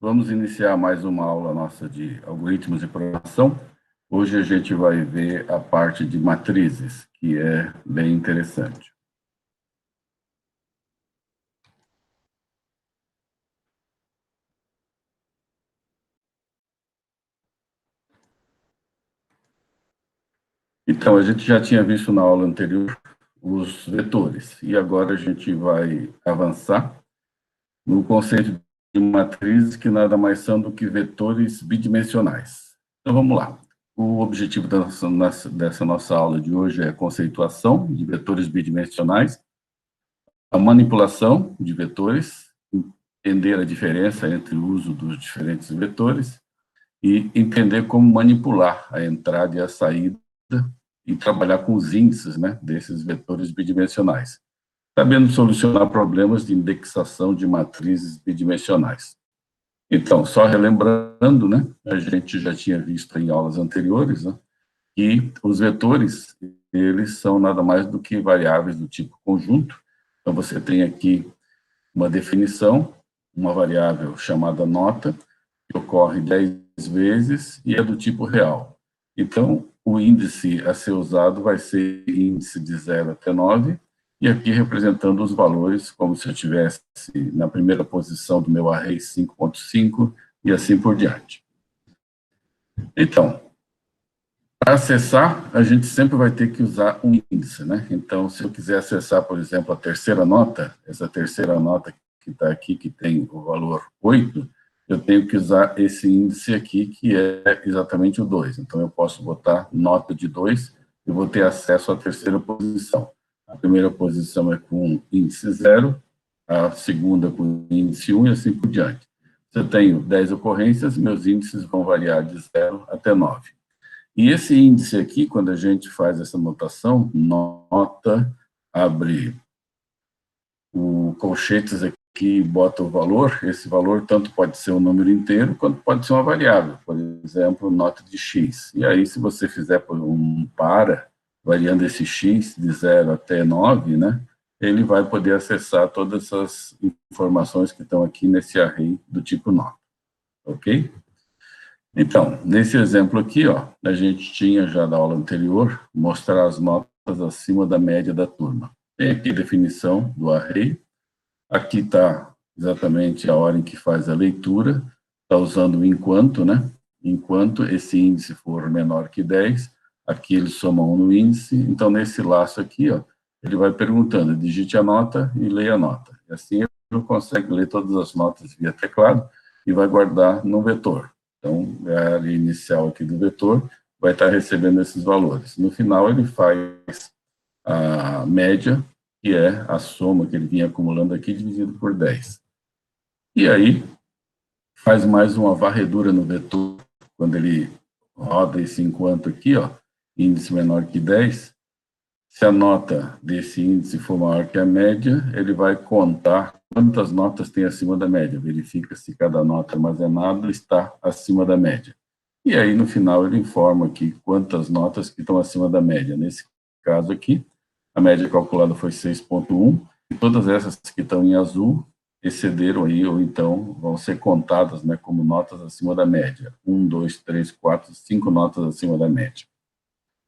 Vamos iniciar mais uma aula nossa de algoritmos de programação. Hoje a gente vai ver a parte de matrizes, que é bem interessante. Então, a gente já tinha visto na aula anterior os vetores, e agora a gente vai avançar no conceito de matrizes, que nada mais são do que vetores bidimensionais. Então, vamos lá. O objetivo dessa nossa aula de hoje é a conceituação de vetores bidimensionais, a manipulação de vetores, entender a diferença entre o uso dos diferentes vetores e entender como manipular a entrada e a saída e trabalhar com os índices, né, desses vetores bidimensionais, sabendo solucionar problemas de indexação de matrizes bidimensionais. Então, só relembrando, né, a gente já tinha visto em aulas anteriores, né, que os vetores, eles são nada mais do que variáveis do tipo conjunto. Então, você tem aqui uma definição, uma variável chamada nota, que ocorre 10 vezes e é do tipo real. Então, o índice a ser usado vai ser índice de 0 até 9, e aqui representando os valores, como se eu tivesse na primeira posição do meu array 5.5 e assim por diante. Então, para acessar, a gente sempre vai ter que usar um índice, né? Então, se eu quiser acessar, por exemplo, a terceira nota, essa terceira nota que está aqui, que tem o valor 8, eu tenho que usar esse índice aqui, que é exatamente o 2. Então, eu posso botar nota de 2 e vou ter acesso à terceira posição. A primeira posição é com índice 0, a segunda com índice 1 e assim por diante. Se eu tenho 10 ocorrências, meus índices vão variar de 0 até 9. E esse índice aqui, quando a gente faz essa notação, nota, abre o colchetes aqui, bota o valor, esse valor tanto pode ser um número inteiro, quanto pode ser uma variável, por exemplo, nota de x. E aí, se você fizer por um para, variando esse x de 0 até 9, né, ele vai poder acessar todas essas informações que estão aqui nesse array do tipo nota, ok? Então, nesse exemplo aqui, ó, a gente tinha já da aula anterior, mostrar as notas acima da média da turma. Tem aqui a definição do array, aqui está exatamente a hora em que faz a leitura, está usando o enquanto, né? Enquanto esse índice for menor que 10, aqui ele soma 1 no índice, então nesse laço aqui, ó, ele vai perguntando, digite a nota e leia a nota. E assim ele consegue ler todas as notas via teclado e vai guardar no vetor. Então, a área inicial aqui do vetor vai estar recebendo esses valores. No final, ele faz a média, que é a soma que ele vinha acumulando aqui, dividido por 10. E aí, faz mais uma varredura no vetor, quando ele roda esse enquanto aqui, ó, índice menor que 10, se a nota desse índice for maior que a média, ele vai contar quantas notas tem acima da média, verifica se cada nota armazenada está acima da média. E aí, no final, ele informa aqui quantas notas que estão acima da média. Nesse caso aqui, a média calculada foi 6.1, e todas essas que estão em azul excederam aí, ou então vão ser contadas, né, como notas acima da média. 1, 2, 3, 4, 5 notas acima da média.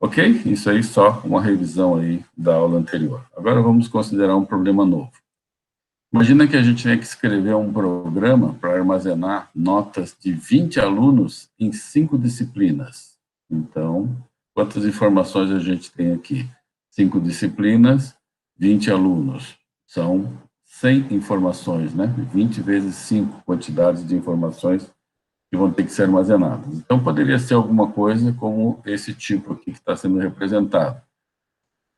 Ok? Isso aí só uma revisão aí da aula anterior. Agora vamos considerar um problema novo. Imagina que a gente tenha que escrever um programa para armazenar notas de 20 alunos em 5 disciplinas. Então, quantas informações a gente tem aqui? 5 disciplinas, 20 alunos. São 100 informações, né? 20 vezes 5 quantidades de informações que vão ter que ser armazenadas. Então, poderia ser alguma coisa como esse tipo aqui que está sendo representado.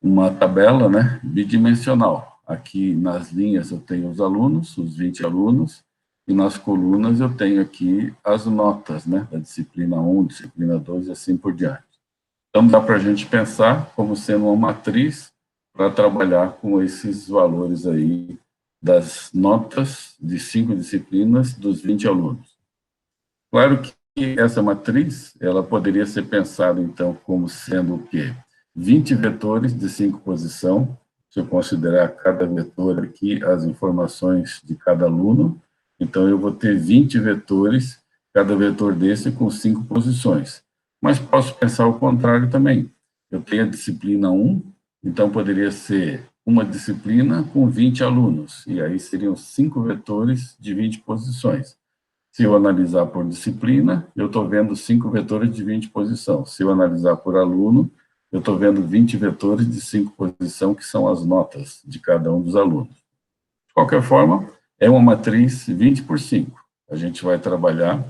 Uma tabela, né, bidimensional. Aqui nas linhas eu tenho os alunos, os 20 alunos, e nas colunas eu tenho aqui as notas, né, da disciplina 1, disciplina 2 e assim por diante. Então, dá para a gente pensar como sendo uma matriz para trabalhar com esses valores aí das notas de 5 disciplinas dos 20 alunos. Claro que essa matriz, ela poderia ser pensada, então, como sendo o quê? 20 vetores de 5 posição, se eu considerar cada vetor aqui as informações de cada aluno, Então, eu vou ter 20 vetores, cada vetor desse com 5 posições. Mas posso pensar o contrário também. Eu tenho a disciplina 1, então poderia ser uma disciplina com 20 alunos, e aí seriam 5 vetores de 20 posições. Se eu analisar por disciplina, eu estou vendo 5 vetores de 20 posição. Se eu analisar por aluno, eu estou vendo 20 vetores de 5 posição, que são as notas de cada um dos alunos. De qualquer forma, é uma matriz 20 por 5. A gente vai trabalhar,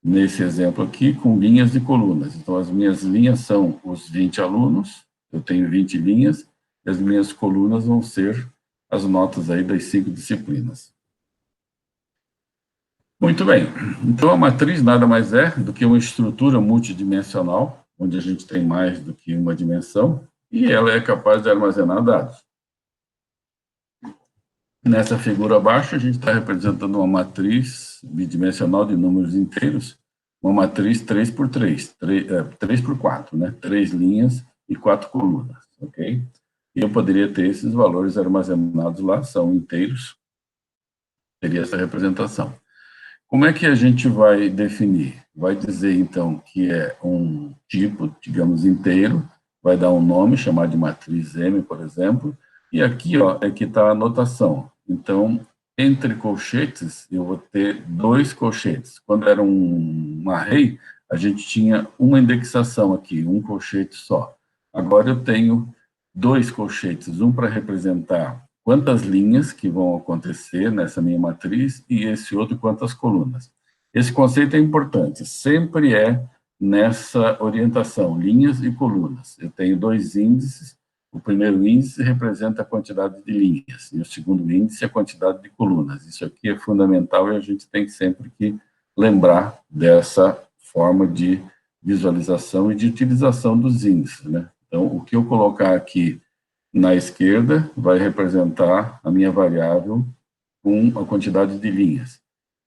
nesse exemplo aqui, com linhas e colunas. Então, as minhas linhas são os 20 alunos, eu tenho 20 linhas, e as minhas colunas vão ser as notas aí das 5 disciplinas. Muito bem, então a matriz nada mais é do que uma estrutura multidimensional, onde a gente tem mais do que uma dimensão, e ela é capaz de armazenar dados. Nessa figura abaixo, a gente está representando uma matriz bidimensional de números inteiros, uma matriz 3 por 3, 3 por 4, né? 3 linhas e 4 colunas, ok? E eu poderia ter esses valores armazenados lá, são inteiros, teria essa representação. Como é que a gente vai definir? Vai dizer, então, que é um tipo, digamos, inteiro, vai dar um nome, chamar de matriz M, por exemplo, e aqui ó, é que está a notação. Então, entre colchetes, eu vou ter 2 colchetes. Quando era um array, a gente tinha uma indexação aqui, um colchete só. Agora eu tenho 2 colchetes, um para representar quantas linhas que vão acontecer nessa minha matriz e esse outro quantas colunas. Esse conceito é importante, sempre é nessa orientação, linhas e colunas. Eu tenho 2 índices, o primeiro índice representa a quantidade de linhas e o segundo índice a quantidade de colunas. Isso aqui é fundamental e a gente tem sempre que lembrar dessa forma de visualização e de utilização dos índices, né? Então, o que eu colocar aqui na esquerda vai representar a minha variável com a quantidade de linhas.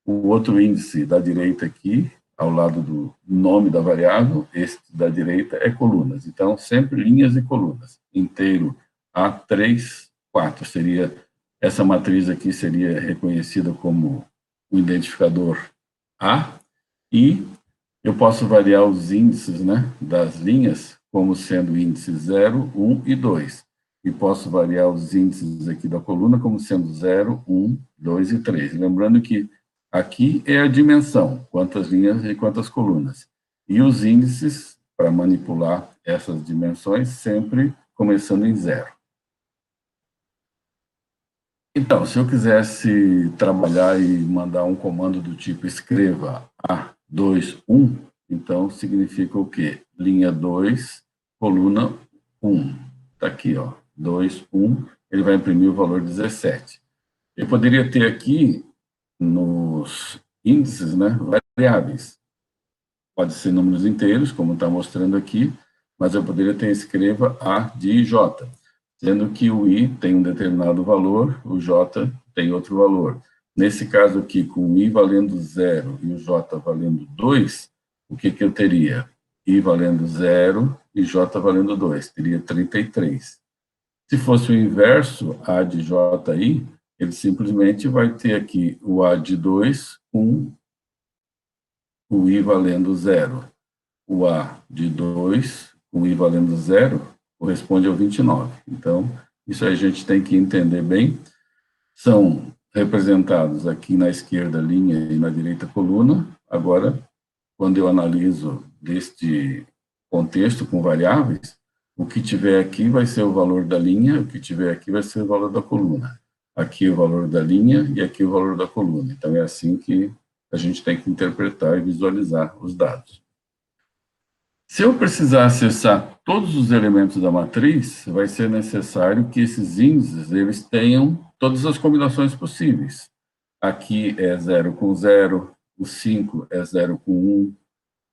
O outro índice da direita aqui, ao lado do nome da variável, este da direita é colunas. Então, sempre linhas e colunas. Inteiro A3, 4 seria, essa matriz aqui seria reconhecida como o identificador A, e eu posso variar os índices, né, das linhas como sendo índice 0, 1 e 2. E posso variar os índices aqui da coluna como sendo 0, 1, 2 e 3. Lembrando que aqui é a dimensão, quantas linhas e quantas colunas. E os índices, para manipular essas dimensões, sempre começando em 0. Então, se eu quisesse trabalhar e mandar um comando do tipo escreva A2, 1, então significa o quê? Linha 2, coluna 1. Está aqui, ó, 2, 1, ele vai imprimir o valor 17. Eu poderia ter aqui, nos índices, né, variáveis. Pode ser números inteiros, como está mostrando aqui, mas eu poderia ter escreva A de J, sendo que o I tem um determinado valor, o J tem outro valor. Nesse caso aqui, com o I valendo 0 e o J valendo 2, o que eu teria? I valendo 0 e J valendo 2, teria 33. Se fosse o inverso, A de JI, ele simplesmente vai ter aqui o A de 2 com o I valendo 0. O A de 2, com o I valendo 0, corresponde ao 29. Então, isso aí a gente tem que entender bem. São representados aqui na esquerda linha e na direita coluna. Agora, quando eu analiso deste contexto com variáveis, o que tiver aqui vai ser o valor da linha, o que tiver aqui vai ser o valor da coluna. Aqui o valor da linha e aqui o valor da coluna. Então, é assim que a gente tem que interpretar e visualizar os dados. Se eu precisar acessar todos os elementos da matriz, vai ser necessário que esses índices eles tenham todas as combinações possíveis. Aqui é 0 com 0, o 5 é 0 com 1,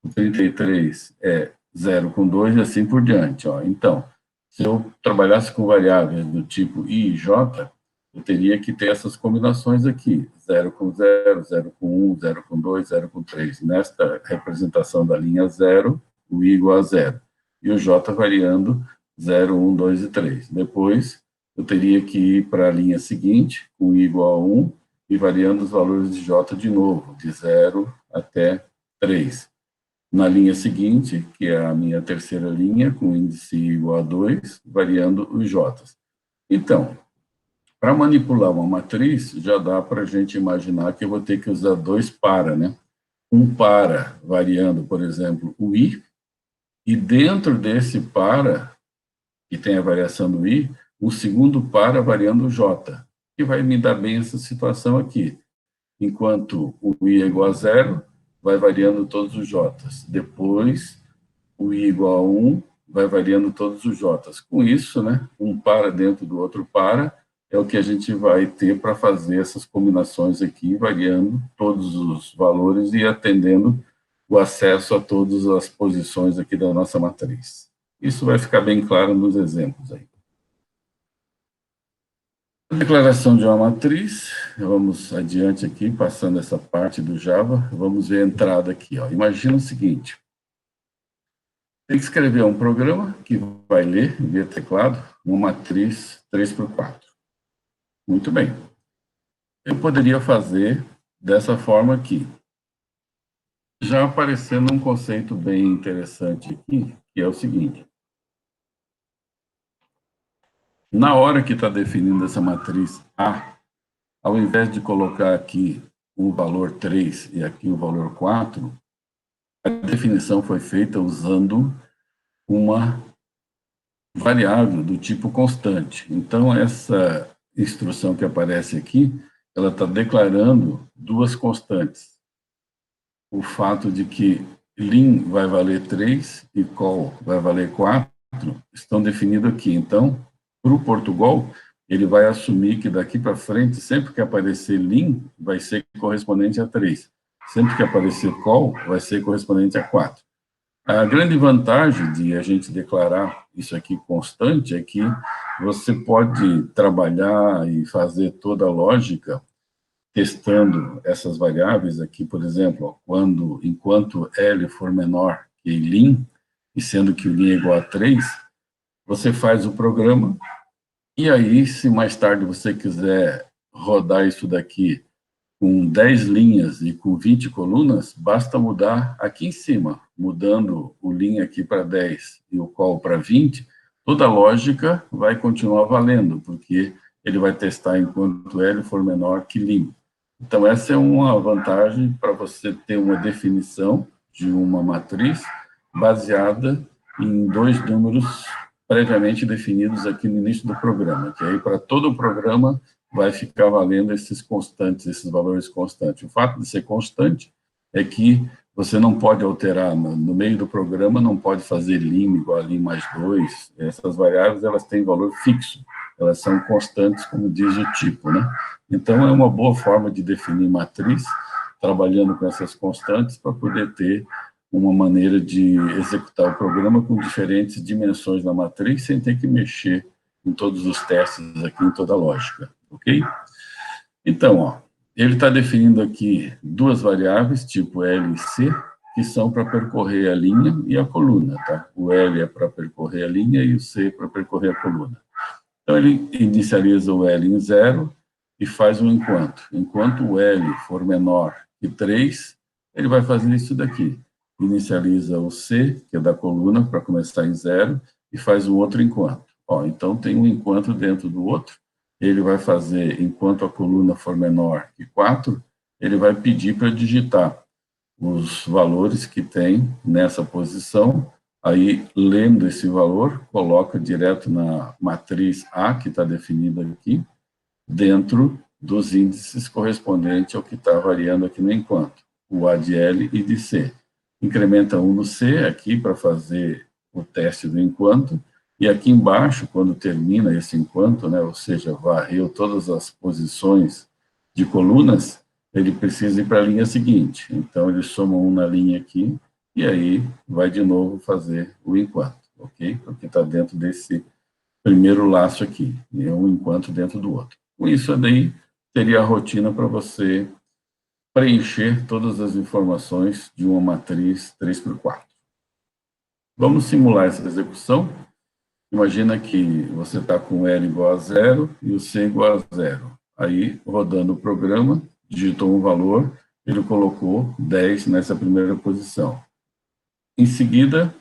o 33 é 0 com 2 e assim por diante. Ó. Então, se eu trabalhasse com variáveis do tipo I e J, eu teria que ter essas combinações aqui, 0 com 0, 0 com 1, 0 com 2, 0 com 3. Nesta representação da linha 0, o I igual a 0. E o J variando 0, 1, 2 e 3. Depois, eu teria que ir para a linha seguinte, com I igual a 1, e variando os valores de J de novo, de 0 até 3. Na linha seguinte, que é a minha terceira linha, com índice igual a 2, variando os J. Então, para manipular uma matriz, já dá para a gente imaginar que eu vou ter que usar dois para, né? Um para variando, por exemplo, o I, e dentro desse para, que tem a variação do I, um segundo para variando o J, que vai me dar bem essa situação aqui. Enquanto o I é igual a 0, vai variando todos os J's. Depois, o I igual a 1, vai variando todos os J's. Com isso, né, um para dentro do outro para, é o que a gente vai ter para fazer essas combinações aqui, variando todos os valores e atendendo o acesso a todas as posições aqui da nossa matriz. Isso vai ficar bem claro nos exemplos aí. Declaração de uma matriz, vamos adiante aqui, passando essa parte do Java, vamos ver a entrada aqui. Ó. Imagina o seguinte, tem que escrever um programa que vai ler, via teclado, uma matriz 3x4. Muito bem. Eu poderia fazer dessa forma aqui. Já aparecendo um conceito bem interessante aqui, que é o seguinte. Na hora que está definindo essa matriz A, ao invés de colocar aqui o valor 3 e aqui o valor 4, a definição foi feita usando uma variável do tipo constante. Então, essa instrução que aparece aqui, ela está declarando duas constantes. O fato de que lim vai valer 3 e col vai valer 4 estão definidos aqui. Então, para o Portugal, ele vai assumir que daqui para frente, sempre que aparecer lim, vai ser correspondente a 3. Sempre que aparecer col, vai ser correspondente a 4. A grande vantagem de a gente declarar isso aqui constante é que você pode trabalhar e fazer toda a lógica testando essas variáveis aqui, por exemplo, enquanto L for menor que lim, e sendo que o lim é igual a 3, você faz o programa, e aí, se mais tarde você quiser rodar isso daqui com 10 linhas e com 20 colunas, basta mudar aqui em cima, mudando o lim aqui para 10 e o col para 20, toda a lógica vai continuar valendo, porque ele vai testar enquanto L for menor que lim. Então, essa é uma vantagem para você ter uma definição de uma matriz baseada em dois números previamente definidos aqui no início do programa, que aí para todo o programa vai ficar valendo esses constantes, esses valores constantes. O fato de ser constante é que você não pode alterar, no meio do programa, não pode fazer lim igual a lim mais 2. Essas variáveis, elas têm valor fixo, elas são constantes, como diz o tipo, né? Então, é uma boa forma de definir matriz, trabalhando com essas constantes, para poder ter uma maneira de executar o programa com diferentes dimensões da matriz, sem ter que mexer em todos os testes aqui, em toda a lógica, ok? Então, ó, ele está definindo aqui duas variáveis, tipo L e C, que são para percorrer a linha e a coluna, tá? O L é para percorrer a linha e o C para percorrer a coluna. Então, ele inicializa o L em 0 e faz um enquanto. Enquanto o L for menor que 3, ele vai fazer isso daqui. Inicializa o C, que é da coluna, para começar em 0, e faz um outro enquanto. Ó, então, tem um enquanto dentro do outro. Ele vai fazer, enquanto a coluna for menor que 4, ele vai pedir para digitar os valores que tem nessa posição. Aí, lendo esse valor, coloca direto na matriz A, que está definida aqui, dentro dos índices correspondentes ao que está variando aqui no enquanto, o A de L e de C. Incrementa 1 no C aqui para fazer o teste do enquanto, e aqui embaixo, quando termina esse enquanto, né, ou seja, varreu todas as posições de colunas, ele precisa ir para a linha seguinte. Então, ele soma 1 na linha aqui, e aí vai de novo fazer o enquanto, ok? Porque está dentro desse primeiro laço aqui, e é um enquanto dentro do outro. Com isso, daí, teria a rotina para você preencher todas as informações de uma matriz 3x4. Vamos simular essa execução. Imagina que você está com L igual a 0 e o C igual a 0. Aí, rodando o programa, digitou um valor, ele colocou 10 nessa primeira posição. Em seguida,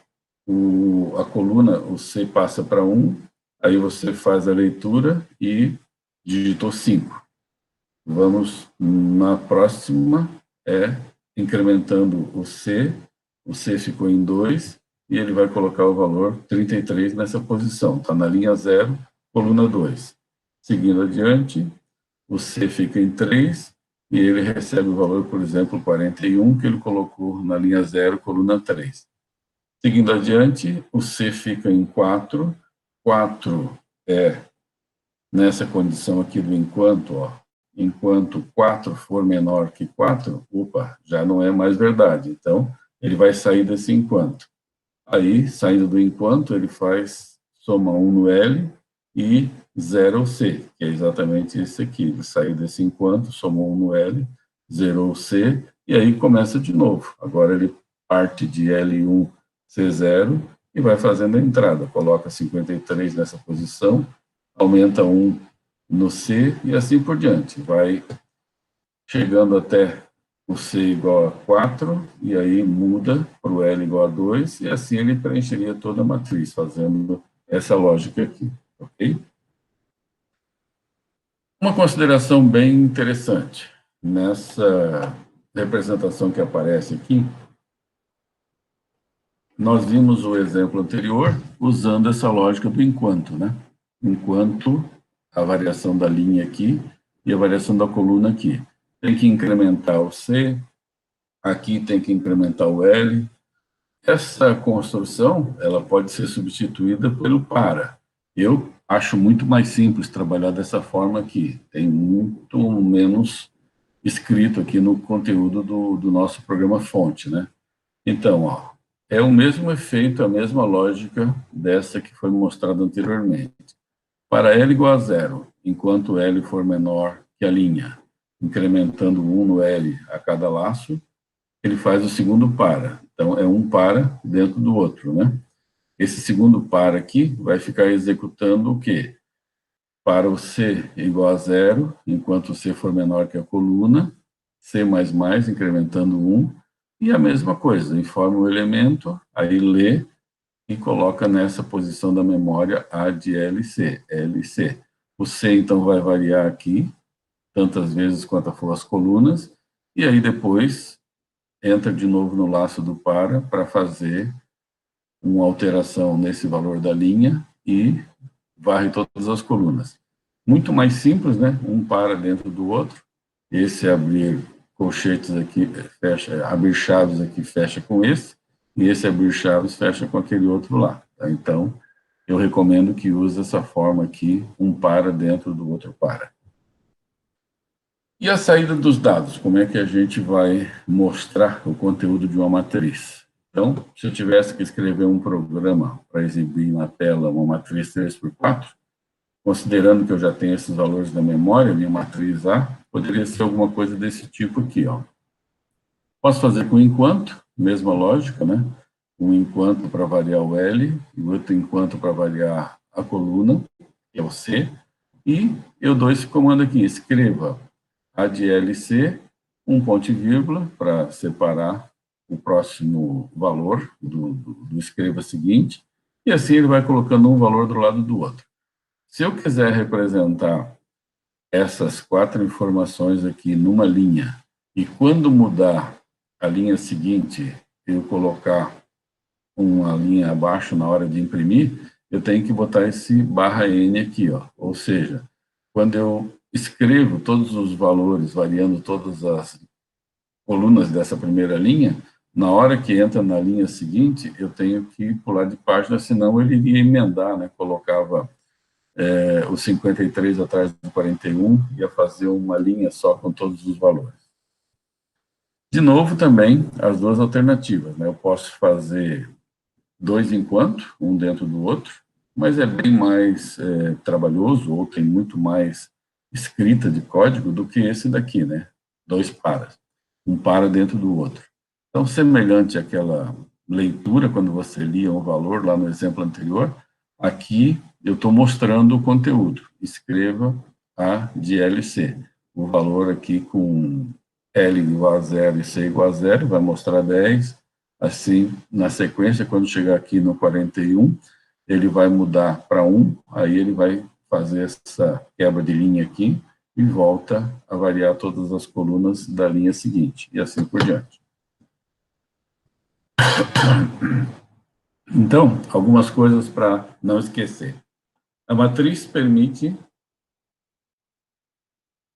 a coluna, o C passa para 1, aí você faz a leitura e digitou 5. Vamos na próxima, incrementando o C ficou em 2, e ele vai colocar o valor 33 nessa posição, está na linha 0, coluna 2. Seguindo adiante, o C fica em 3, e ele recebe o valor, por exemplo, 41, que ele colocou na linha 0, coluna 3. Seguindo adiante, o C fica em 4, 4 nessa condição aqui do enquanto, enquanto 4 for menor que 4, já não é mais verdade. Então, ele vai sair desse enquanto. Aí, saindo do enquanto, ele soma 1 no L e 0 o C, que é exatamente esse aqui. Ele saiu desse enquanto, somou 1 no L, zerou o C, e aí começa de novo. Agora ele parte de L1, C0, e vai fazendo a entrada. Coloca 53 nessa posição, aumenta 1 no C, e assim por diante. Vai chegando até o C igual a 4, e aí muda para o L igual a 2, e assim ele preencheria toda a matriz, fazendo essa lógica aqui, ok? Uma consideração bem interessante, nessa representação que aparece aqui, nós vimos o exemplo anterior usando essa lógica do enquanto, né? Enquanto a variação da linha aqui e a variação da coluna aqui. Tem que incrementar o C, aqui tem que incrementar o L. Essa construção, ela pode ser substituída pelo para. Eu acho muito mais simples trabalhar dessa forma aqui. Tem muito menos escrito aqui no conteúdo do nosso programa fonte, né? Então, é o mesmo efeito, a mesma lógica dessa que foi mostrada anteriormente. Para L igual a 0, enquanto L for menor que a linha, incrementando 1 no L a cada laço, ele faz o segundo para. Então, é um para dentro do outro, né? Esse segundo para aqui vai ficar executando o quê? Para o C igual a 0, enquanto o C for menor que a coluna, C++, incrementando 1, e a mesma coisa, informa o elemento, aí lê e coloca nessa posição da memória A de LC, LC. O C, então, vai variar aqui, tantas vezes quanto for as colunas, e aí depois entra de novo no laço do para fazer uma alteração nesse valor da linha e varre todas as colunas. Muito mais simples, né? Um para dentro do outro. Esse abrir colchetes aqui, fecha, abrir chaves aqui, fecha com esse, e esse abrir chaves fecha com aquele outro lá. Tá? Então, eu recomendo que use essa forma aqui, um para dentro do outro para. E a saída dos dados, como é que a gente vai mostrar o conteúdo de uma matriz? Então, se eu tivesse que escrever um programa para exibir na tela uma matriz 3x4, considerando que eu já tenho esses valores na memória, minha matriz A, poderia ser alguma coisa desse tipo aqui, Posso fazer com enquanto, mesma lógica, né? Um enquanto para variar o L, e outro enquanto para variar a coluna, que é o C, e eu dou esse comando aqui, escreva ADLC, um ponto e vírgula, para separar o próximo valor do escreva seguinte, e assim ele vai colocando um valor do lado do outro. Se eu quiser representar essas 4 informações aqui numa linha, e quando mudar a linha seguinte, eu colocar uma linha abaixo na hora de imprimir, eu tenho que botar esse /n aqui, Ou seja, quando eu escrevo todos os valores, variando todas as colunas dessa primeira linha, na hora que entra na linha seguinte, eu tenho que pular de página, senão ele iria emendar, né? Colocava o 53 atrás do 41, ia fazer uma linha só com todos os valores. De novo, também, as duas alternativas, né? Eu posso fazer 2 enquanto, um dentro do outro, mas é bem mais trabalhoso, ou tem muito mais escrita de código do que esse daqui, né? 2 paras, um para dentro do outro. Então, semelhante àquela leitura, quando você lia um valor lá no exemplo anterior, aqui eu estou mostrando o conteúdo. Escreva A de LC. O valor aqui com L igual a 0 e C igual a 0 vai mostrar 10. Assim, na sequência, quando chegar aqui no 41, ele vai mudar para 1, aí ele vai fazer essa quebra de linha aqui e volta a variar todas as colunas da linha seguinte, e assim por diante. Então, algumas coisas para não esquecer. A matriz permite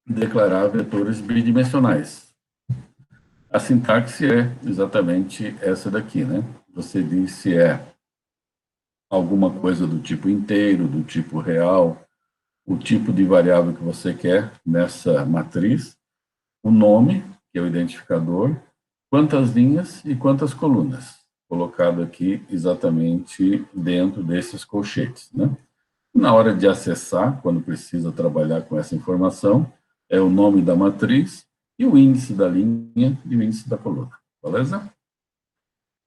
declarar vetores bidimensionais. A sintaxe é exatamente essa daqui, né? Você diz se é alguma coisa do tipo inteiro, do tipo real, o tipo de variável que você quer nessa matriz, o nome, que é o identificador, quantas linhas e quantas colunas, colocado aqui exatamente dentro desses colchetes, né? Na hora de acessar, quando precisa trabalhar com essa informação, é o nome da matriz e o índice da linha e o índice da coluna, beleza?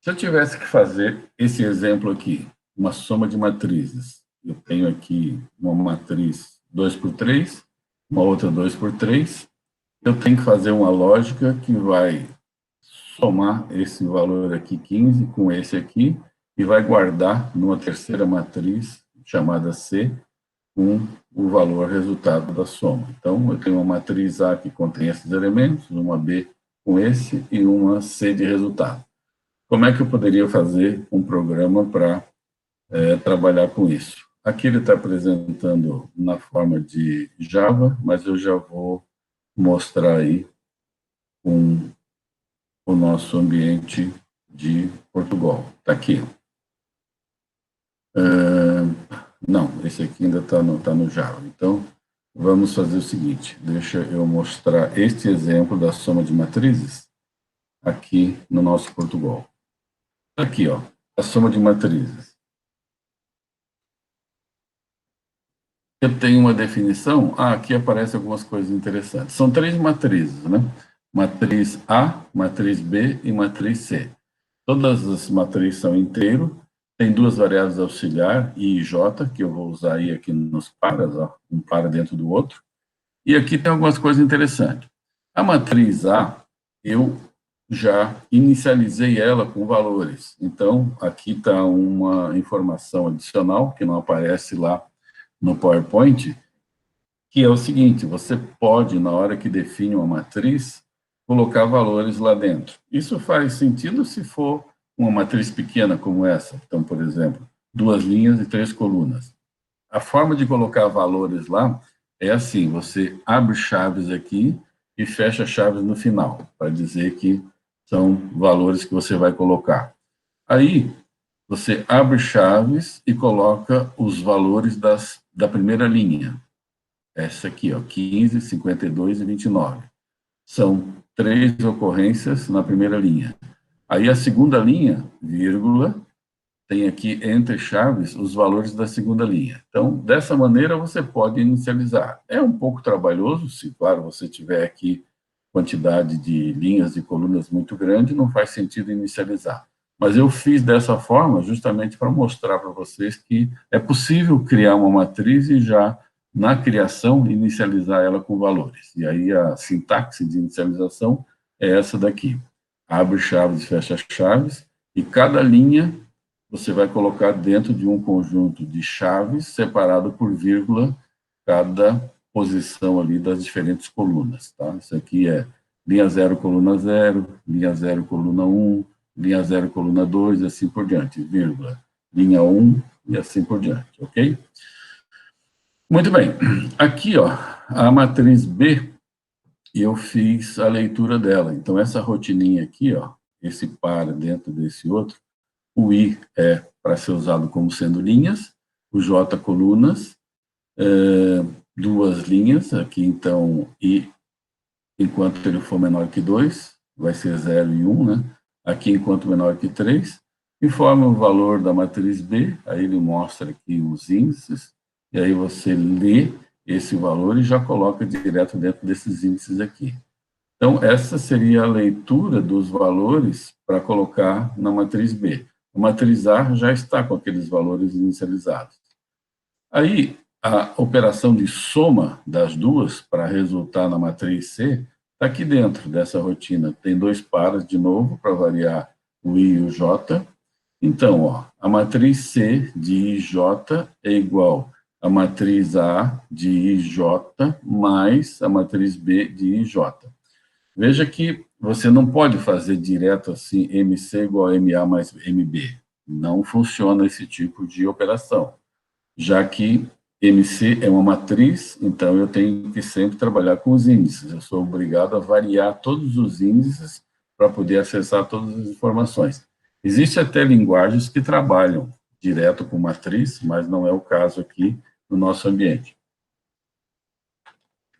Se eu tivesse que fazer esse exemplo aqui, uma soma de matrizes, eu tenho aqui uma matriz 2 por 3, uma outra 2 por 3, eu tenho que fazer uma lógica que vai somar esse valor aqui, 15, com esse aqui, e vai guardar numa terceira matriz, chamada C, com o valor resultado da soma. Então, eu tenho uma matriz A que contém esses elementos, uma B com esse e uma C de resultado. Como é que eu poderia fazer um programa para trabalhar com isso? Aqui ele está apresentando na forma de Java, mas eu já vou mostrar aí com o nosso ambiente de Portugal. Está aqui. Não, esse aqui ainda está no Java. Então, vamos fazer o seguinte, deixa eu mostrar este exemplo da soma de matrizes aqui no nosso Portugal. Aqui, ó, a soma de matrizes. Eu tenho uma definição, aqui aparecem algumas coisas interessantes. São 3 matrizes, né? Matriz A, matriz B e matriz C. Todas as matrizes são inteiro, tem 2 variáveis auxiliar, I e J, que eu vou usar aí aqui nos paras, ó, um para dentro do outro. E aqui tem algumas coisas interessantes. A matriz A, eu já inicializei ela com valores. Então, aqui está uma informação adicional, que não aparece lá no PowerPoint, que é o seguinte, você pode, na hora que define uma matriz, colocar valores lá dentro. Isso faz sentido se for uma matriz pequena como essa. Então, por exemplo, 2 linhas e 3 colunas. A forma de colocar valores lá é assim, você abre chaves aqui e fecha chaves no final, para dizer que são valores que você vai colocar. Aí, você abre chaves e coloca os valores da primeira linha. Essa aqui, ó, 15, 52 e 29. São 3 ocorrências na primeira linha. Aí a segunda linha, vírgula, tem aqui entre chaves os valores da segunda linha. Então, dessa maneira, você pode inicializar. É um pouco trabalhoso, se, claro, você tiver aqui quantidade de linhas e colunas muito grande, não faz sentido inicializar. Mas eu fiz dessa forma justamente para mostrar para vocês que é possível criar uma matriz e já, na criação, inicializar ela com valores. E aí a sintaxe de inicialização é essa daqui. Abre chaves e fecha chaves, e cada linha você vai colocar dentro de um conjunto de chaves separado por vírgula cada posição ali das diferentes colunas, tá? Isso aqui é linha 0, coluna 0, linha 0, coluna 1, linha 0, coluna 2, e assim por diante, vírgula, linha 1 e assim por diante, ok? Muito bem, aqui, ó, a matriz B, eu fiz a leitura dela, então essa rotininha aqui, ó, esse par dentro desse outro, o I é para ser usado como sendo linhas, o J colunas, 2 linhas, aqui então I, enquanto ele for menor que 2, vai ser 0 e 1, né? Aqui enquanto menor que 3, informa o valor da matriz B, aí ele mostra aqui os índices, e aí você lê esse valor e já coloca direto dentro desses índices aqui. Então, essa seria a leitura dos valores para colocar na matriz B. A matriz A já está com aqueles valores inicializados. Aí, A operação de soma das duas para resultar na matriz C está aqui dentro dessa rotina. Tem dois pares de novo para variar o I e o J. Então, ó, a matriz C de IJ é igual à matriz A de IJ mais a matriz B de IJ. Veja que você não pode fazer direto assim, MC igual a MA mais MB. Não funciona esse tipo de operação, já que MC é uma matriz, então eu tenho que sempre trabalhar com os índices. Eu sou obrigado a variar todos os índices para poder acessar todas as informações. Existem até linguagens que trabalham direto com matriz, mas não é o caso aqui no nosso ambiente.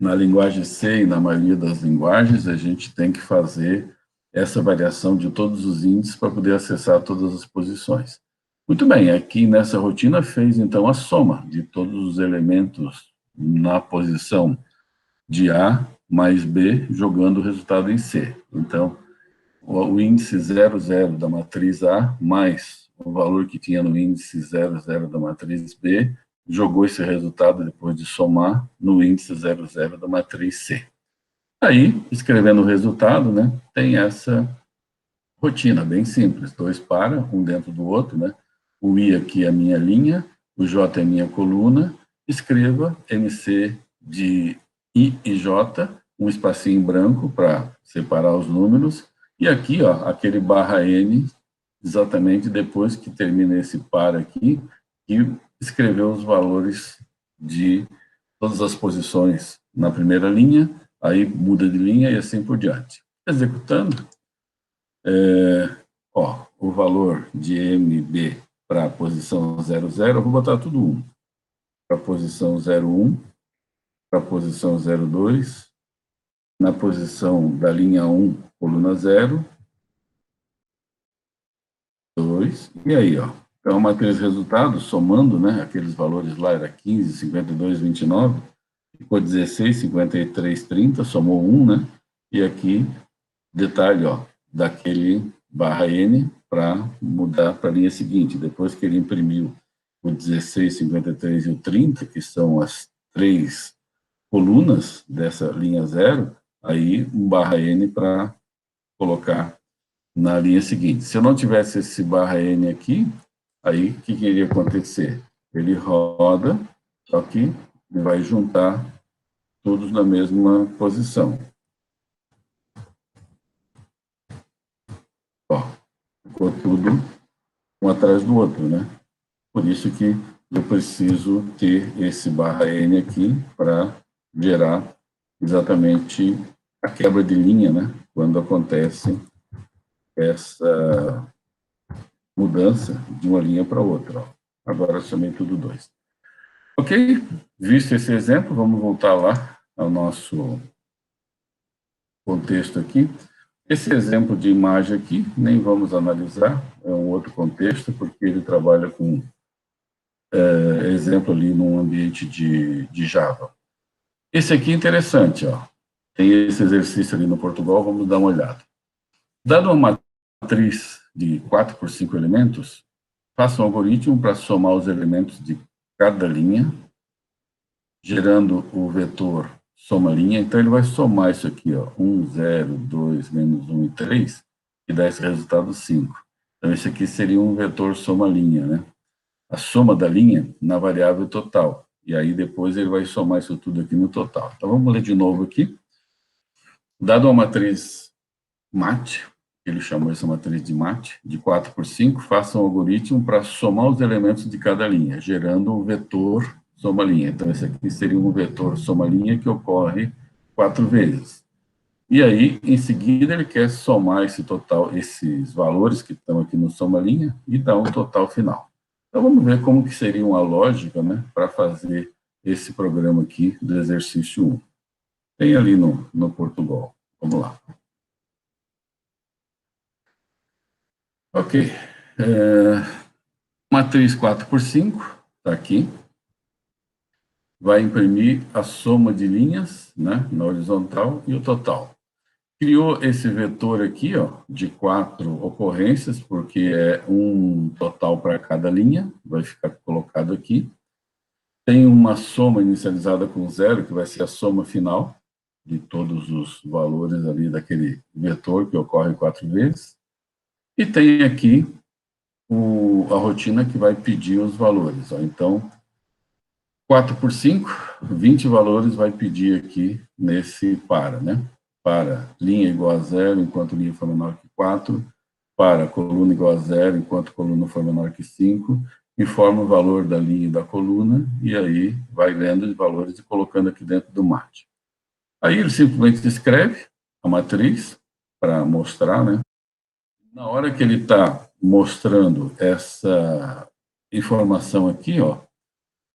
Na linguagem C e na maioria das linguagens, a gente tem que fazer essa variação de todos os índices para poder acessar todas as posições. Muito bem, aqui nessa rotina fez, então, a soma de todos os elementos na posição de A mais B, jogando o resultado em C. Então, o índice 00 da matriz A, mais o valor que tinha no índice 00 da matriz B, jogou esse resultado, depois de somar, no índice 00 da matriz C. Aí, escrevendo o resultado, né, tem essa rotina bem simples, dois para, um dentro do outro, né? O I aqui é a minha linha, o J é a minha coluna, escreva MC de I e J, um espacinho em branco para separar os números, e aqui, ó, aquele barra N, exatamente depois que termina esse par aqui, e escreveu os valores de todas as posições na primeira linha, aí muda de linha e assim por diante. Executando, ó, o valor de MB para a posição 00, eu vou botar tudo 1. Para a posição 01, para a posição 02, na posição da linha 1, coluna 0, 2, e aí, ó. Então, aqueles resultados, somando, né, aqueles valores lá, era 15, 52, 29, ficou 16, 53, 30, somou 1, né, e aqui, detalhe, ó, daquele barra N para mudar para a linha seguinte. Depois que ele imprimiu o 16, 53 e o 30, que são as três colunas dessa linha 0, aí um barra N para colocar na linha seguinte. Se eu não tivesse esse barra N aqui, aí o que iria acontecer? Ele roda, só que ele vai juntar todos na mesma posição. Ó, ficou tudo um atrás do outro, né? Por isso que eu preciso ter esse barra N aqui para gerar exatamente a quebra de linha, né? Quando acontece essa mudança de uma linha para outra. Ó. Agora chamei tudo 2. Ok? Visto esse exemplo, vamos voltar lá ao nosso contexto aqui. Esse exemplo de imagem aqui, nem vamos analisar, é um outro contexto, porque ele trabalha com exemplo ali num ambiente de Java. Esse aqui é interessante, ó. Tem esse exercício ali no Portugal, vamos dar uma olhada. Dado uma matriz de 4 por 5 elementos, faça um algoritmo para somar os elementos de cada linha, gerando o vetor soma-linha. Então, ele vai somar isso aqui, ó, 1, 0, 2, menos 1 e 3, e dá esse resultado 5. Então, esse aqui seria um vetor soma-linha, né? A soma da linha na variável total. E aí, depois, ele vai somar isso tudo aqui no total. Então, vamos ler de novo aqui. Dado uma matriz MAT, ele chamou essa matriz de MAT, de 4 por 5, faça um algoritmo para somar os elementos de cada linha, gerando um vetor soma-linha. Então, esse aqui seria um vetor soma-linha que ocorre 4 vezes. E aí, em seguida, ele quer somar esse total, esses valores que estão aqui no soma-linha e dar um total final. Então, vamos ver como que seria uma lógica, né, para fazer esse programa aqui do exercício 1. Tem ali no Portugal. Vamos lá. Ok. Matriz 4 por 5, está aqui. Vai imprimir a soma de linhas, né, na horizontal e o total. Criou esse vetor aqui, ó, de 4 ocorrências, porque é um total para cada linha, vai ficar colocado aqui. Tem uma soma inicializada com zero, que vai ser a soma final de todos os valores ali daquele vetor que ocorre 4 vezes. E tem aqui a rotina que vai pedir os valores. Ó. Então, 4 por 5, 20 valores vai pedir aqui nesse para, né? Para linha igual a zero, enquanto linha for menor que 4, para coluna igual a zero, enquanto coluna for menor que 5, informa o valor da linha e da coluna, e aí vai vendo os valores e colocando aqui dentro do mate. Aí ele simplesmente escreve a matriz para mostrar, né? Na hora que ele está mostrando essa informação aqui, ó,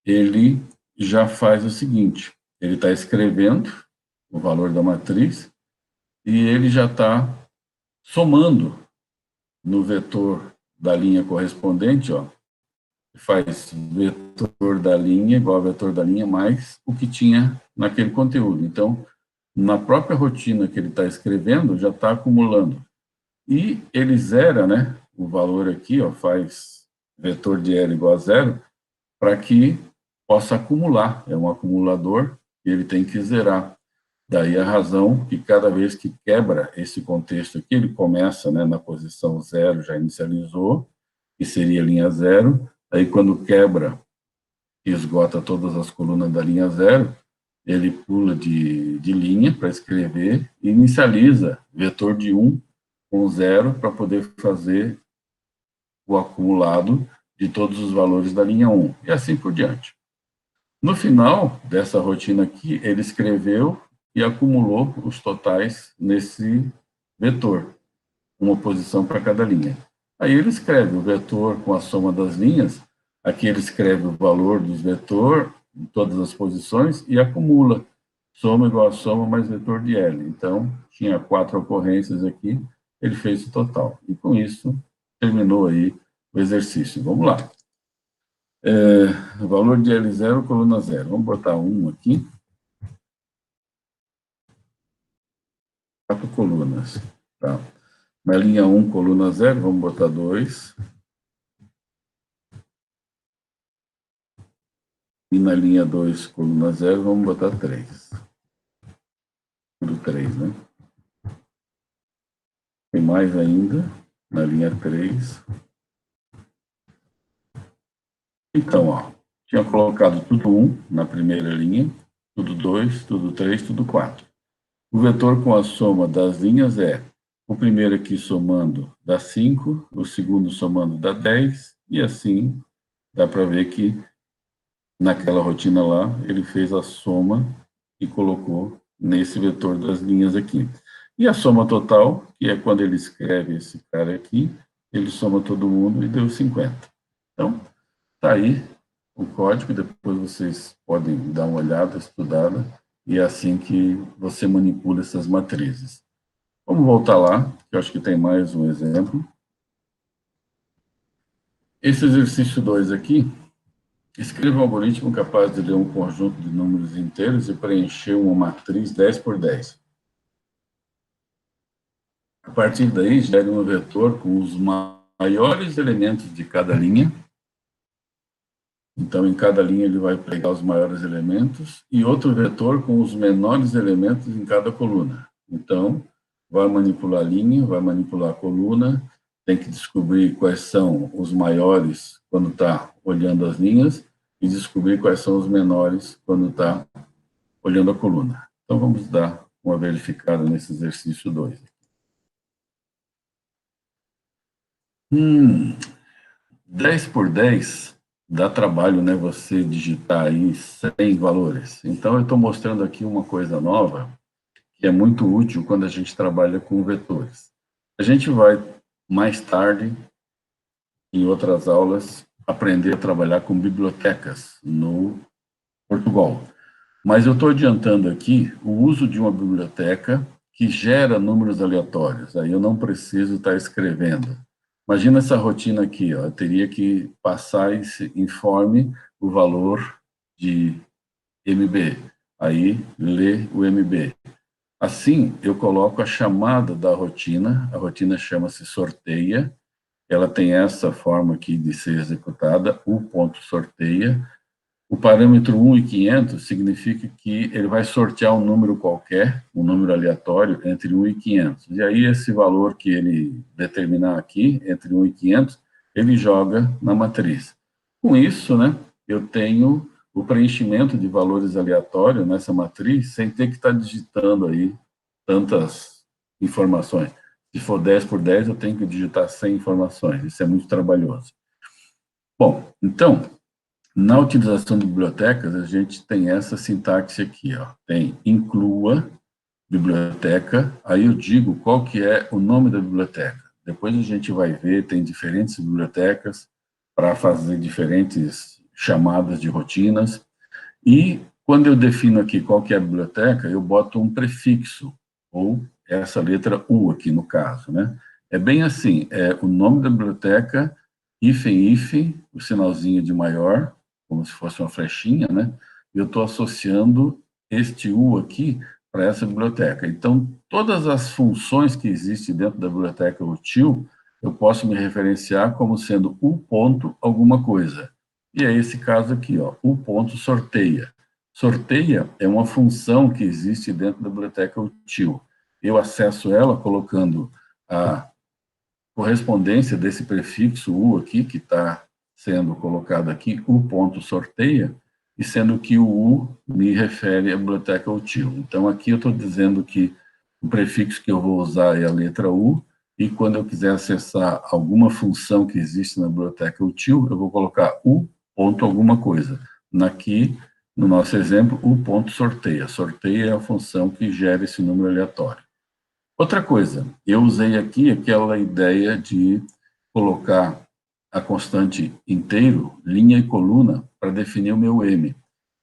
ele já faz o seguinte, ele está escrevendo o valor da matriz e ele já está somando no vetor da linha correspondente, ó, faz vetor da linha igual a vetor da linha mais o que tinha naquele conteúdo. Então, na própria rotina que ele está escrevendo, já está acumulando. E ele zera, né, o valor aqui, ó, faz vetor de L igual a zero, para que possa acumular. É um acumulador e ele tem que zerar. Daí a razão que cada vez que quebra esse contexto aqui, ele começa, né, na posição zero, já inicializou, que seria linha zero. Aí quando quebra e esgota todas as colunas da linha zero, ele pula de linha para escrever e inicializa vetor de 1 com zero para poder fazer o acumulado de todos os valores da linha 1, e assim por diante. No final dessa rotina aqui, ele escreveu e acumulou os totais nesse vetor, uma posição para cada linha. Aí ele escreve o vetor com a soma das linhas, aqui ele escreve o valor dos vetor, em todas as posições, e acumula. Soma igual a soma mais vetor de L. Então, tinha 4 ocorrências aqui, ele fez o total. E com isso, terminou aí o exercício. Vamos lá. Valor de L0, coluna 0. Vamos botar 1 aqui. 4 colunas. Tá. Na linha 1, coluna 0, vamos botar 2. E na linha 2, coluna 0, vamos botar 3. Tudo 3, né? Tem mais ainda, na linha 3. Então, ó, tinha colocado tudo 1 na primeira linha, tudo 2, tudo 3, tudo 4. O vetor com a soma das linhas é o primeiro aqui somando dá 5, o segundo somando dá 10, e assim dá para ver que naquela rotina lá ele fez a soma e colocou nesse vetor das linhas aqui. E a soma total, que é quando ele escreve esse cara aqui, ele soma todo mundo e deu 50. Então, tá aí o código, depois vocês podem dar uma olhada, estudada, e é assim que você manipula essas matrizes. Vamos voltar lá, que eu acho que tem mais um exemplo. Esse exercício 2 aqui, escreva um algoritmo capaz de ler um conjunto de números inteiros e preencher uma matriz 10 por 10. A partir daí, gere um vetor com os maiores elementos de cada linha. Então, em cada linha, ele vai pegar os maiores elementos e outro vetor com os menores elementos em cada coluna. Então, vai manipular a linha, vai manipular a coluna, tem que descobrir quais são os maiores quando está olhando as linhas e descobrir quais são os menores quando está olhando a coluna. Então, vamos dar uma verificada nesse exercício 2. 10 por 10 dá trabalho, né, você digitar aí 100 valores. Então, eu estou mostrando aqui uma coisa nova, que é muito útil quando a gente trabalha com vetores. A gente vai, mais tarde, em outras aulas, aprender a trabalhar com bibliotecas no Portugal. Mas eu estou adiantando aqui o uso de uma biblioteca que gera números aleatórios. Aí eu não preciso estar escrevendo. Imagina essa rotina aqui, ó. Eu teria que passar esse informe, o valor de MB. Aí, lê o MB. Assim, eu coloco a chamada da rotina, a rotina chama-se sorteia, ela tem essa forma aqui de ser executada, o ponto sorteia, O parâmetro 1 e 500 significa que ele vai sortear um número qualquer, um número aleatório, entre 1 e 500. E aí, esse valor que ele determinar aqui, entre 1 e 500, ele joga na matriz. Com isso, né, eu tenho o preenchimento de valores aleatórios nessa matriz, sem ter que estar digitando aí tantas informações. Se for 10 por 10, eu tenho que digitar 100 informações. Isso é muito trabalhoso. Bom, então, na utilização de bibliotecas, a gente tem essa sintaxe aqui, ó. Tem inclua biblioteca, aí eu digo qual que é o nome da biblioteca. Depois a gente vai ver, tem diferentes bibliotecas para fazer diferentes chamadas de rotinas. E quando eu defino aqui qual que é a biblioteca, eu boto um prefixo, ou essa letra U aqui no caso, né? É bem assim, é o nome da biblioteca, hífen, o sinalzinho de maior, como se fosse uma flechinha, né? E eu estou associando este U aqui para essa biblioteca. Então, todas as funções que existem dentro da biblioteca util, eu posso me referenciar como sendo U ponto alguma coisa. E é esse caso aqui, ó, U ponto sorteia. Sorteia é uma função que existe dentro da biblioteca util. Eu acesso ela colocando a correspondência desse prefixo U aqui, que está sendo colocado aqui, U ponto sorteia, e sendo que o U me refere à biblioteca util. Então, aqui eu estou dizendo que o prefixo que eu vou usar é a letra U, e quando eu quiser acessar alguma função que existe na biblioteca util, eu vou colocar U ponto alguma coisa. Aqui, no nosso exemplo, U ponto sorteia. Sorteia é a função que gera esse número aleatório. Outra coisa, eu usei aqui aquela ideia de colocar a constante inteiro, linha e coluna, para definir o meu M.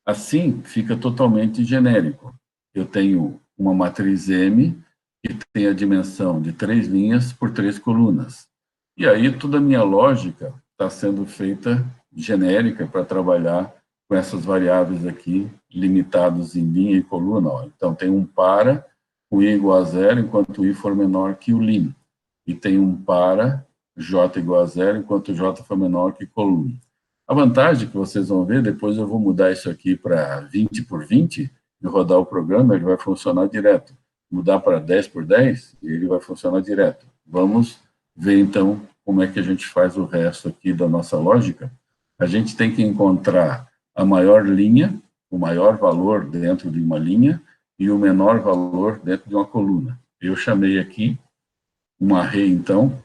Assim, fica totalmente genérico. Eu tenho uma matriz M, que tem a dimensão de 3 linhas por 3 colunas. E aí, toda a minha lógica está sendo feita genérica para trabalhar com essas variáveis aqui, limitados em linha e coluna. Ó. Então, tem um para, o i igual a zero, enquanto o i for menor que o lim. E tem um para, j igual a zero, enquanto j for menor que coluna. A vantagem que vocês vão ver, depois eu vou mudar isso aqui para 20 por 20, e rodar o programa, ele vai funcionar direto. Mudar para 10 por 10, ele vai funcionar direto. Vamos ver, então, como é que a gente faz o resto aqui da nossa lógica. A gente tem que encontrar a maior linha, o maior valor dentro de uma linha, e o menor valor dentro de uma coluna. Eu chamei aqui um array, então,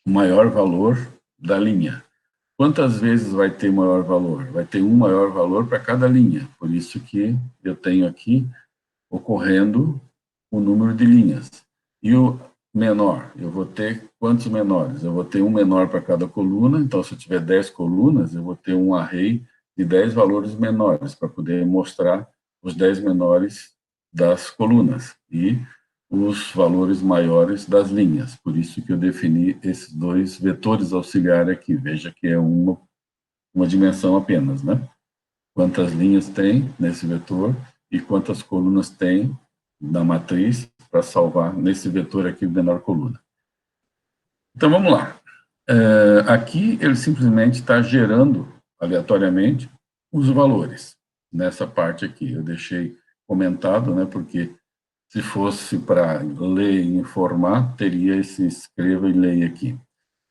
o maior valor da linha. Quantas vezes vai ter maior valor? Vai ter um maior valor para cada linha. Por isso que eu tenho aqui ocorrendo o número de linhas. E o menor, eu vou ter quantos menores? Eu vou ter um menor para cada coluna, então se eu tiver 10 colunas, eu vou ter um array de 10 valores menores, para poder mostrar os 10 menores das colunas e os valores maiores das linhas. Por isso que eu defini esses dois vetores auxiliares aqui. Veja que é uma dimensão apenas, né? Quantas linhas tem nesse vetor e quantas colunas tem na matriz para salvar nesse vetor aqui de menor coluna. Então, vamos lá. Aqui, ele simplesmente está gerando, aleatoriamente, os valores. Nessa parte aqui, eu deixei comentado, né, porque se fosse para ler e informar, teria esse escreva e leia aqui.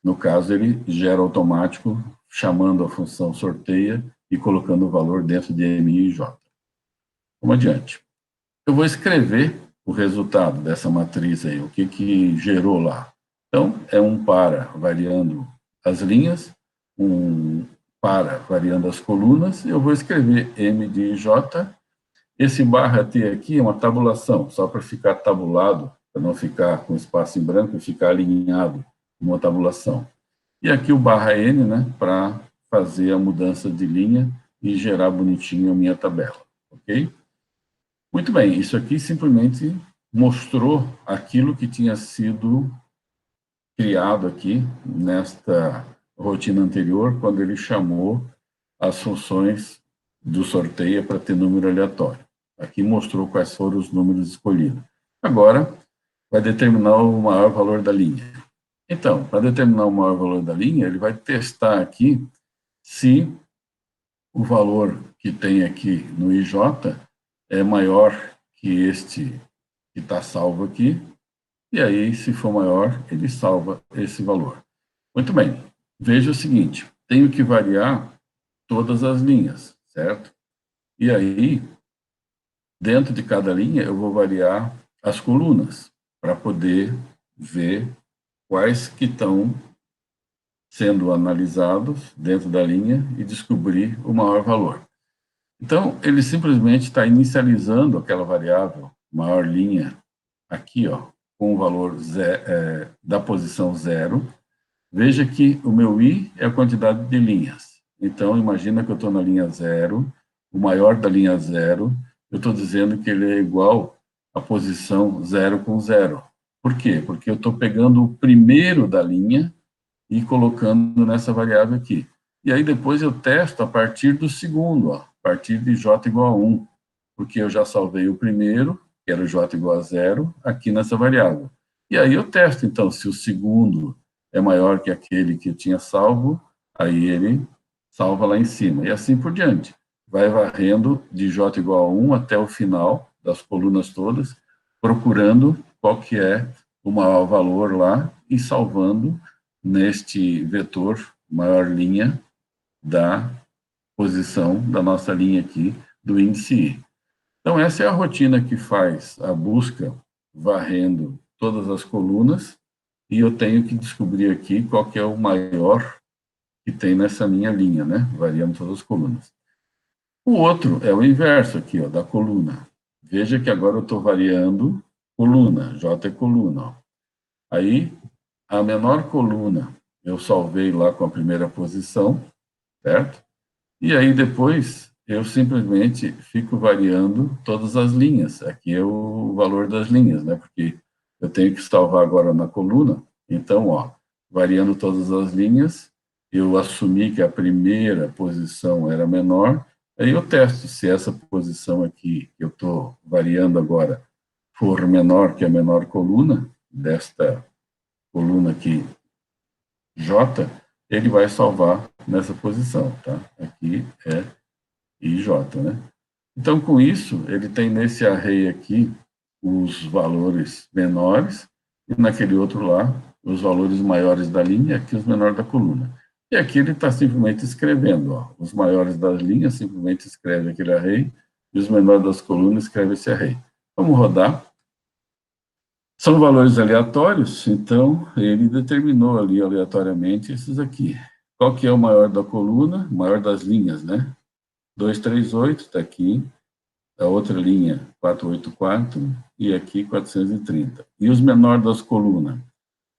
No caso, ele gera automático, chamando a função sorteia e colocando o valor dentro de MI e J. Vamos adiante. Eu vou escrever o resultado dessa matriz aí, o que gerou lá. Então, é um para variando as linhas, um para variando as colunas, e eu vou escrever M de J. Esse barra T aqui é uma tabulação, só para ficar tabulado, para não ficar com espaço em branco e ficar alinhado numa tabulação. E aqui o barra N, né, para fazer a mudança de linha e gerar bonitinho a minha tabela, ok? Muito bem, isso aqui simplesmente mostrou aquilo que tinha sido criado aqui nesta rotina anterior, quando ele chamou as funções do sorteio para ter número aleatório. Aqui mostrou quais foram os números escolhidos. Agora, vai determinar o maior valor da linha. Então, para determinar o maior valor da linha, ele vai testar aqui se o valor que tem aqui no IJ é maior que este que está salvo aqui, e aí, se for maior, ele salva esse valor. Muito bem, veja o seguinte, tenho que variar todas as linhas, certo? E aí, dentro de cada linha, eu vou variar as colunas, para poder ver quais que estão sendo analisados dentro da linha e descobrir o maior valor. Então, ele simplesmente está inicializando aquela variável, maior linha, aqui, ó, com o valor da posição 0. Veja que o meu I é a quantidade de linhas. Então, imagina que eu estou na linha 0, o maior da linha 0, eu estou dizendo que ele é igual à posição 0 com 0. Por quê? Porque eu estou pegando o primeiro da linha e colocando nessa variável aqui. E aí depois eu testo a partir do segundo, ó, a partir de j igual a 1, porque eu já salvei o primeiro, que era o j igual a 0, aqui nessa variável. E aí eu testo, então, se o segundo é maior que aquele que eu tinha salvo, aí ele salva lá em cima, e assim por diante. Vai varrendo de j igual a 1 até o final das colunas todas, procurando qual que é o maior valor lá e salvando neste vetor maior linha da posição da nossa linha aqui do índice I. Então, essa é a rotina que faz a busca varrendo todas as colunas e eu tenho que descobrir aqui qual que é o maior que tem nessa minha linha, né? Variando todas as colunas. O outro é o inverso aqui, ó, da coluna. Veja que agora eu estou variando coluna, J é coluna. Ó. Aí, a menor coluna eu salvei lá com a primeira posição, certo? E aí depois eu simplesmente fico variando todas as linhas. Aqui é o valor das linhas, né? Porque eu tenho que salvar agora na coluna. Então, ó, variando todas as linhas, eu assumi que a primeira posição era menor, aí eu testo se essa posição aqui que eu estou variando agora for menor que a menor coluna, desta coluna aqui J, ele vai salvar nessa posição, tá? Aqui é IJ, né? Então, com isso, ele tem nesse array aqui os valores menores e naquele outro lá, os valores maiores da linha e aqui os menores da coluna. E aqui ele está simplesmente escrevendo, ó, os maiores das linhas simplesmente escreve aquele array e os menores das colunas escreve esse array. Vamos rodar. São valores aleatórios, então ele determinou ali aleatoriamente esses aqui. Qual que é o maior da coluna? O maior das linhas, né? 238 está aqui, a outra linha 484 e aqui 430. E os menores das colunas?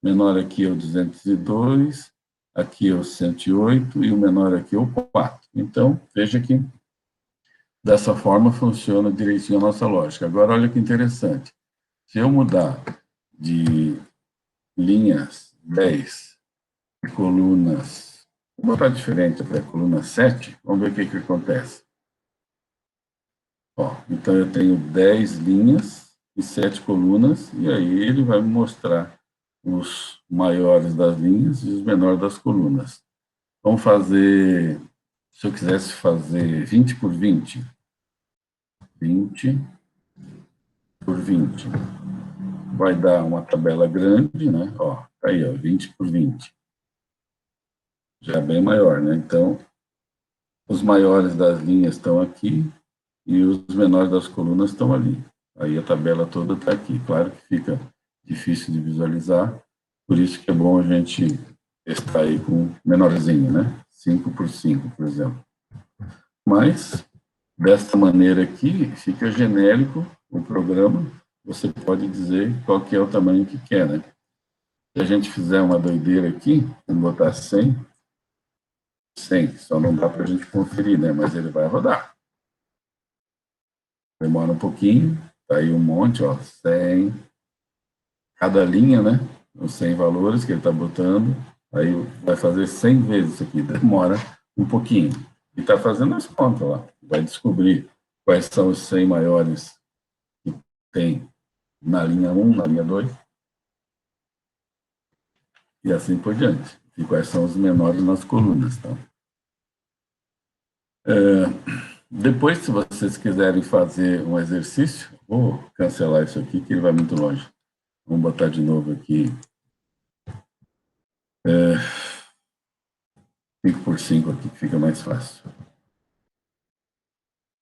Menor aqui é o 202, aqui é o 108 e o menor aqui é o 4. Então, veja que dessa forma funciona direitinho a nossa lógica. Agora, olha que interessante. Se eu mudar de linhas 10 e colunas, vou botar diferente até coluna 7, vamos ver o que acontece. Ó, então, eu tenho 10 linhas e 7 colunas, e aí ele vai me mostrar os maiores das linhas e os menores das colunas. Vamos fazer, se eu quisesse fazer 20 por 20, 20 por 20, vai dar uma tabela grande, né? Ó, tá aí, ó, 20 por 20. Já é bem maior, né? Então, os maiores das linhas estão aqui e os menores das colunas estão ali. Aí a tabela toda está aqui. Claro que fica difícil de visualizar, por isso que é bom a gente estar aí com menorzinho, né? 5 por 5, por exemplo. Mas, desta maneira aqui, fica genérico o programa, você pode dizer qual que é o tamanho que quer, né? Se a gente fizer uma doideira aqui, vamos botar 100, só não dá para a gente conferir, né? Mas ele vai rodar. Demora um pouquinho, tá aí um monte, ó, 100, cada linha, né? Os 100 valores que ele está botando, aí vai fazer 100 vezes isso aqui, demora um pouquinho. E está fazendo as contas lá, vai descobrir quais são os 100 maiores que tem na linha 1, na linha 2, e assim por diante. E quais são os menores nas colunas, tá? Depois, se vocês quiserem fazer um exercício, vou cancelar isso aqui, que ele vai muito longe. Vamos botar de novo aqui. 5x5 aqui, que fica mais fácil.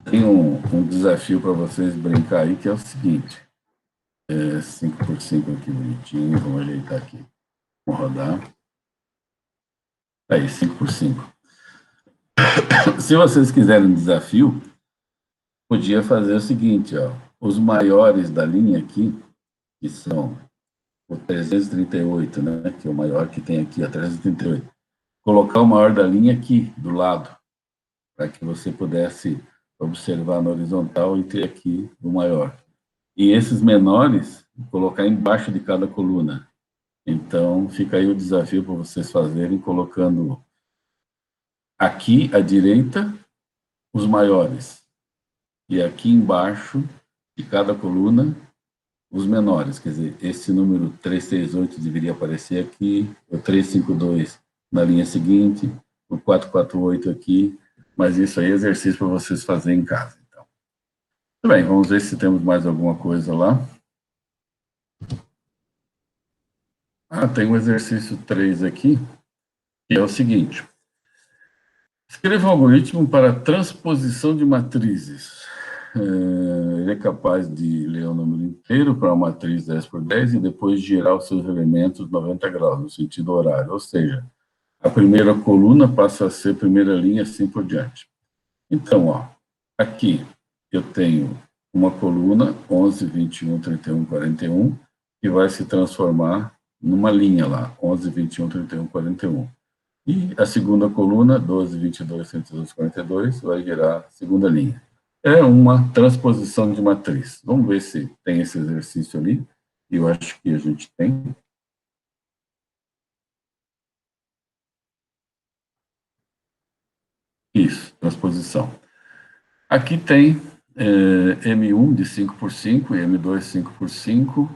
Tem um desafio para vocês brincar aí, que é o seguinte. 5x5 aqui bonitinho, vamos ajeitar aqui. Vamos rodar. Aí, 5x5. Se vocês quiserem um desafio, podia fazer o seguinte, ó. Os maiores da linha aqui, que são o 338, né? Que é o maior que tem aqui, a 338. Colocar o maior da linha aqui, do lado, para que você pudesse observar na horizontal e ter aqui o maior. E esses menores, colocar embaixo de cada coluna. Então, fica aí o desafio para vocês fazerem, colocando aqui à direita os maiores. E aqui embaixo de cada coluna, os menores. Quer dizer, esse número 338 deveria aparecer aqui, o 352 na linha seguinte, o 448 aqui, mas isso aí é exercício para vocês fazerem em casa. Então. Muito bem, vamos ver se temos mais alguma coisa lá. Tem um exercício 3 aqui, que é o seguinte. Escreva um algoritmo para transposição de matrizes. Ele é capaz de ler o número inteiro para uma matriz 10 por 10 e depois girar os seus elementos 90 graus, no sentido horário. Ou seja, a primeira coluna passa a ser primeira linha, assim por diante. Então, ó, aqui eu tenho uma coluna, 11, 21, 31, 41, que vai se transformar numa linha lá, 11, 21, 31, 41. E a segunda coluna, 12, 22, 112, 42, vai virar a segunda linha. É uma transposição de matriz. Vamos ver se tem esse exercício ali. Eu acho que a gente tem. Isso, transposição. Aqui tem M1 de 5 por 5 e M2 5 por 5.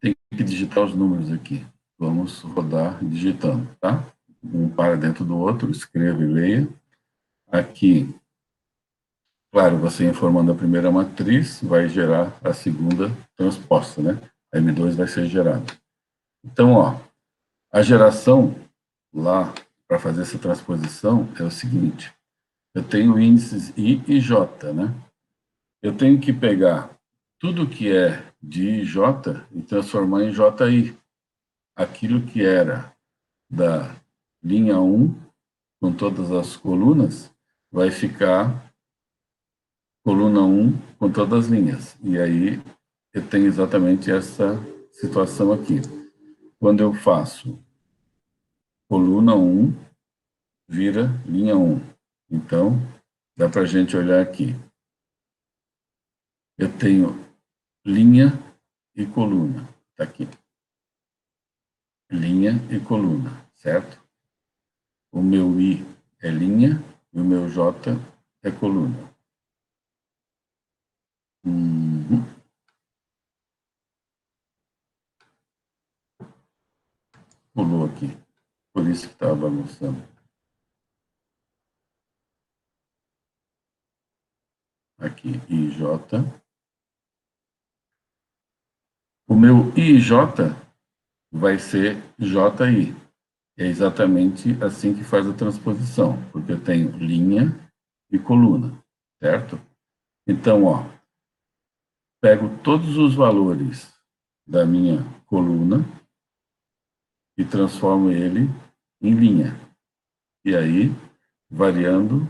Tem que digitar os números aqui. Vamos rodar digitando, tá? Um para dentro do outro, escreva e leia. Aqui, claro, você informando a primeira matriz, vai gerar a segunda transposta, né? A M2 vai ser gerada. Então, ó, a geração lá, para fazer essa transposição, é o seguinte. Eu tenho índices I e J, né? Eu tenho que pegar tudo que é de J e transformar em JI. Aquilo que era da linha 1, com todas as colunas, vai ficar coluna 1 com todas as linhas. E aí eu tenho exatamente essa situação aqui. Quando eu faço coluna 1, vira linha 1. Então, dá para a gente olhar aqui. Eu tenho linha e coluna. Está aqui. Linha e coluna, certo? O meu I é linha e o meu J é coluna. Pulou aqui. Por isso que estava bagunçando. Aqui, IJ. O meu IJ vai ser JI. É exatamente assim que faz a transposição, porque eu tenho linha e coluna, certo? Então, ó, pego todos os valores da minha coluna e transformo ele em linha. E aí, variando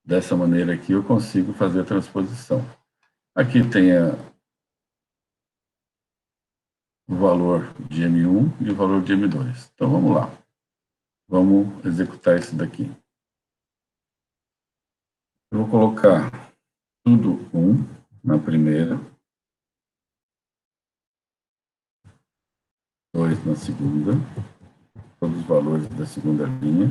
dessa maneira aqui, eu consigo fazer a transposição. Aqui tem o valor de M1 e o valor de M2. Então, vamos lá. Vamos executar isso daqui. Eu vou colocar tudo 1 na primeira, 2 na segunda, todos os valores da segunda linha.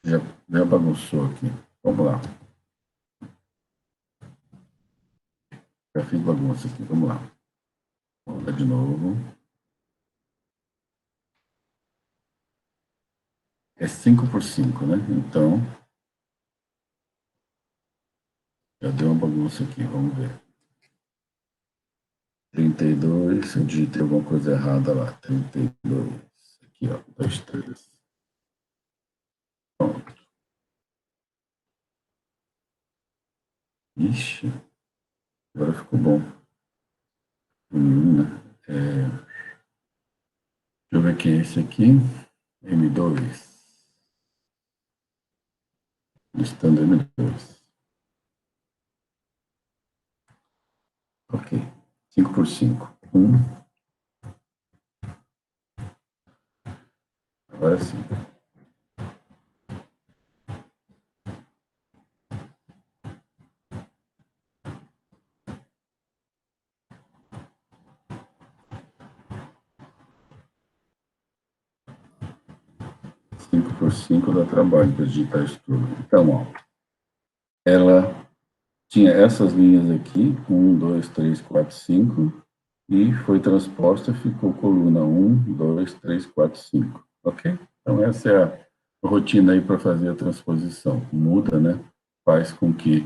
Já bagunçou aqui. Vamos lá. Já fiz bagunça aqui. Vamos lá. Vou dar de novo. É 5 por 5, né? Então, já deu uma bagunça aqui, vamos ver. 32, eu digitei alguma coisa errada lá. 32, aqui, ó, 2, 3. Pronto. Ixi, agora ficou bom. Né? Deixa eu ver quem é esse aqui. M2. Listando M2. Ok. 5 por 5. 1. Agora sim. Cinco por 5 dá trabalho para digitar isso tudo. Então, ó, ela tinha essas linhas aqui, 1, 2, 3, 4, 5, e foi transposta, ficou coluna 1, 2, 3, 4, 5. Ok? Então, essa é a rotina aí para fazer a transposição. Muda, né? Faz com que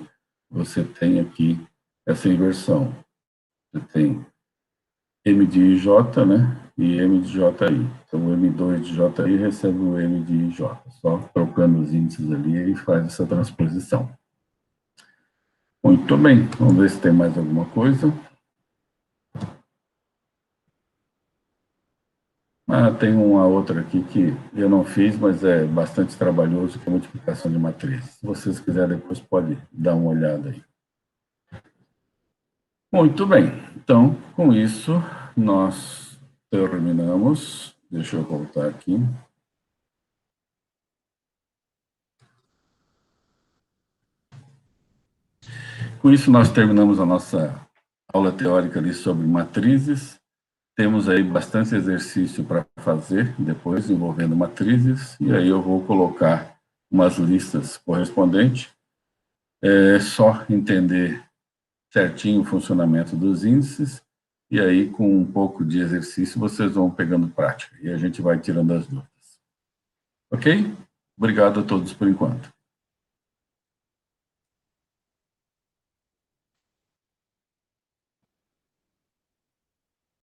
você tenha aqui essa inversão. Você tem M de J, né? E M de JI. Então, o M2 de JI recebe o M de J. Só trocando os índices ali e faz essa transposição. Muito bem. Vamos ver se tem mais alguma coisa. Tem uma outra aqui que eu não fiz, mas é bastante trabalhoso, que é a multiplicação de matrizes. Se vocês quiserem, depois pode dar uma olhada aí. Muito bem. Então, com isso, nós terminamos. Deixa eu voltar aqui. Com isso, nós terminamos a nossa aula teórica ali sobre matrizes. Temos aí bastante exercício para fazer depois, envolvendo matrizes, e aí eu vou colocar umas listas correspondentes. É só entender certinho o funcionamento dos índices, e aí, com um pouco de exercício, vocês vão pegando prática, e a gente vai tirando as dúvidas. Ok? Obrigado a todos por enquanto.